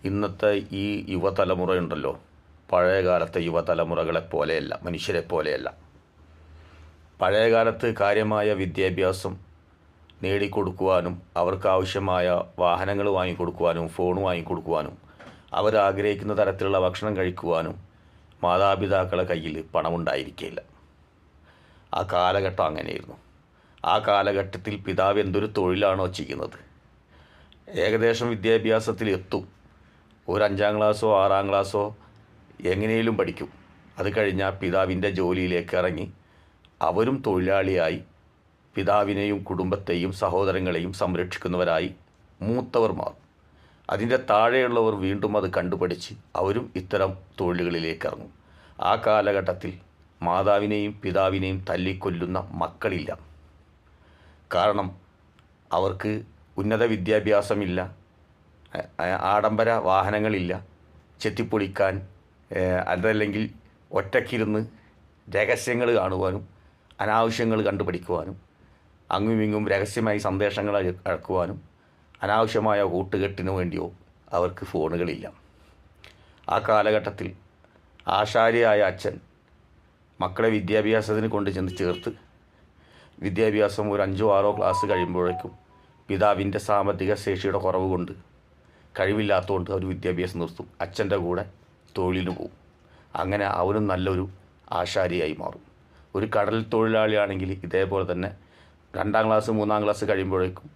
ഇന്നത്തെ ഈ യുവതലമുറയുണ്ടല്ലോ, പഴയ കാലത്തെ യുവതലമുറകളെ പോലെയല്ല, മനുഷ്യരെ പോലെയല്ല. പഴയ കാലത്ത് കാര്യമായ വിദ്യാഭ്യാസം നേടിക്കൊടുക്കുവാനും അവർക്കാവശ്യമായ വാഹനങ്ങൾ വാങ്ങിക്കൊടുക്കുവാനും ഫോൺ വാങ്ങിക്കൊടുക്കുവാനും അവരാഗ്രഹിക്കുന്ന തരത്തിലുള്ള ഭക്ഷണം കഴിക്കുവാനും മാതാപിതാക്കളുടെ കയ്യിൽ പണമുണ്ടായിരിക്കില്ല. ആ കാലഘട്ടം അങ്ങനെയായിരുന്നു. ആ കാലഘട്ടത്തിൽ പിതാവ് എന്തൊരു തൊഴിലാണോ ചെയ്യുന്നത്, ഏകദേശം വിദ്യാഭ്യാസത്തിൽ എത്തും. ഒരു 5ാം ക്ലാസ്സോ 6ാം ക്ലാസ്സോ എങ്ങനെയും പഠിക്കും. അത് കഴിഞ്ഞാൽ പിതാവിൻ്റെ ജോലിയിലേക്ക് ഇറങ്ങി അവരും തൊഴിലാളിയായി പിതാവിനെയും കുടുംബത്തെയും സഹോദരങ്ങളെയും സംരക്ഷിക്കുന്നവരായി മൂത്തവർ മാറും. അതിൻ്റെ താഴെയുള്ളവർ വീണ്ടും അത് കണ്ടുപഠിച്ച് അവരും ഇത്തരം തൊഴിലുകളിലേക്ക് ഇറങ്ങും. ആ കാലഘട്ടത്തിൽ മാതാവിനെയും പിതാവിനെയും തല്ലിക്കൊല്ലുന്ന മക്കളില്ല. കാരണം അവർക്ക് ഉന്നത വിദ്യാഭ്യാസമില്ല, ആഡംബര വാഹനങ്ങളില്ല, ചെത്തിപ്പൊളിക്കാൻ അതല്ലെങ്കിൽ ഒറ്റയ്ക്കിരുന്ന് രഹസ്യങ്ങൾ കാണുവാനും അനാവശ്യങ്ങൾ കണ്ടുപിടിക്കുവാനും അങ്ങുമിങ്ങും രഹസ്യമായി സന്ദേശങ്ങൾ അയക്കുവാനും അനാവശ്യമായ കൂട്ടുകെട്ടിനു വേണ്ടിയോ അവർക്ക് ഫോണുകളില്ല. ആ കാലഘട്ടത്തിൽ ആശാരിയായ അച്ഛൻ മക്കളെ വിദ്യാഭ്യാസത്തിന് കൊണ്ട് ചെന്ന് ചേർത്ത് വിദ്യാഭ്യാസം ഒരു 5ഓ 6ഓ ക്ലാസ് കഴിയുമ്പോഴേക്കും പിതാവിൻ്റെ സാമ്പത്തിക ശേഷിയുടെ കുറവ് കൊണ്ട് കഴിവില്ലാത്തതുകൊണ്ട് അവർ വിദ്യാഭ്യാസം നിർത്തും. അച്ഛൻ്റെ കൂടെ തൊഴിലിന് പോകും. അങ്ങനെ അവനും നല്ലൊരു ആശാരിയായി മാറും. ഒരു കടൽ തൊഴിലാളിയാണെങ്കിൽ ഇതേപോലെ തന്നെ 2ാം ക്ലാസ് 3ാം ക്ലാസ് കഴിയുമ്പോഴേക്കും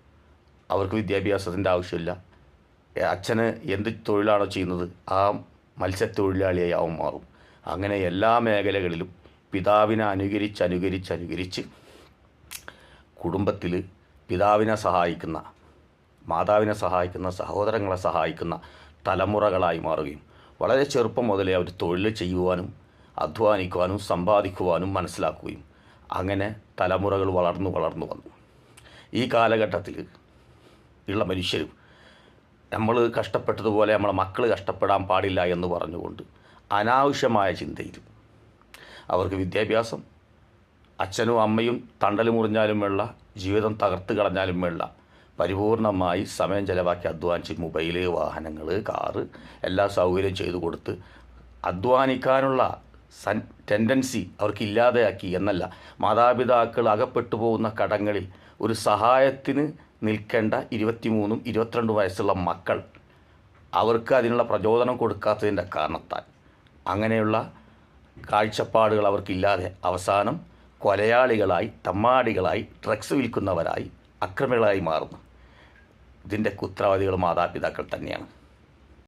അവർക്ക് വിദ്യാഭ്യാസത്തിൻ്റെ ആവശ്യമില്ല. അച്ഛന് എന്ത് തൊഴിലാണോ ചെയ്യുന്നത് ആ മത്സ്യത്തൊഴിലാളിയായി അവൻ മാറും. അങ്ങനെ എല്ലാ മേഖലകളിലും പിതാവിനെ അനുകരിച്ച് കുടുംബത്തിൽ പിതാവിനെ സഹായിക്കുന്ന, മാതാവിനെ സഹായിക്കുന്ന, സഹോദരങ്ങളെ സഹായിക്കുന്ന തലമുറകളായി മാറുകയും വളരെ ചെറുപ്പം മുതലേ അവർ തൊഴിൽ ചെയ്യുവാനും അധ്വാനിക്കുവാനും സമ്പാദിക്കുവാനും മനസ്സിലാക്കുകയും അങ്ങനെ തലമുറകൾ വളർന്നു വന്നു. ഈ കാലഘട്ടത്തിൽ ഉള്ള മനുഷ്യർ നമ്മൾ കഷ്ടപ്പെട്ടതുപോലെ നമ്മളെ മക്കൾ കഷ്ടപ്പെടാൻ പാടില്ല എന്ന് പറഞ്ഞുകൊണ്ട് അനാവശ്യമായ ചിന്തയിൽ അവർക്ക് വിദ്യാഭ്യാസം, അച്ഛനും അമ്മയും തണ്ടൽ മുറിഞ്ഞാലും വേണ്ട, ജീവിതം തകർത്ത് കളഞ്ഞാലും വേണ്ട, പരിപൂർണമായി സമയം ചിലവാക്കി അധ്വാനിച്ച് മൊബൈല്, വാഹനങ്ങൾ, കാറ് എല്ലാ സൗകര്യം ചെയ്തു കൊടുത്ത് അധ്വാനിക്കാനുള്ള ടെൻഡൻസി അവർക്കില്ലാതെയാക്കി എന്നല്ല, മാതാപിതാക്കൾ അകപ്പെട്ടു പോകുന്ന കടങ്ങളിൽ ഒരു സഹായത്തിന് നിൽക്കേണ്ട 23 22 വയസ്സുള്ള മക്കൾ അവർക്ക് അതിനുള്ള പ്രചോദനം കൊടുക്കാത്തതിൻ്റെ കാരണത്താൽ അങ്ങനെയുള്ള കാഴ്ചപ്പാടുകൾ അവർക്കില്ലാതെ അവസാനം കൊലയാളികളായി, തമ്മാടികളായി, ഡ്രഗ്സ് വിൽക്കുന്നവരായി, അക്രമികളായി മാറുന്നു. ഇതിൻ്റെ ഉത്തരവാദികൾ മാതാപിതാക്കൾ തന്നെയാണ്.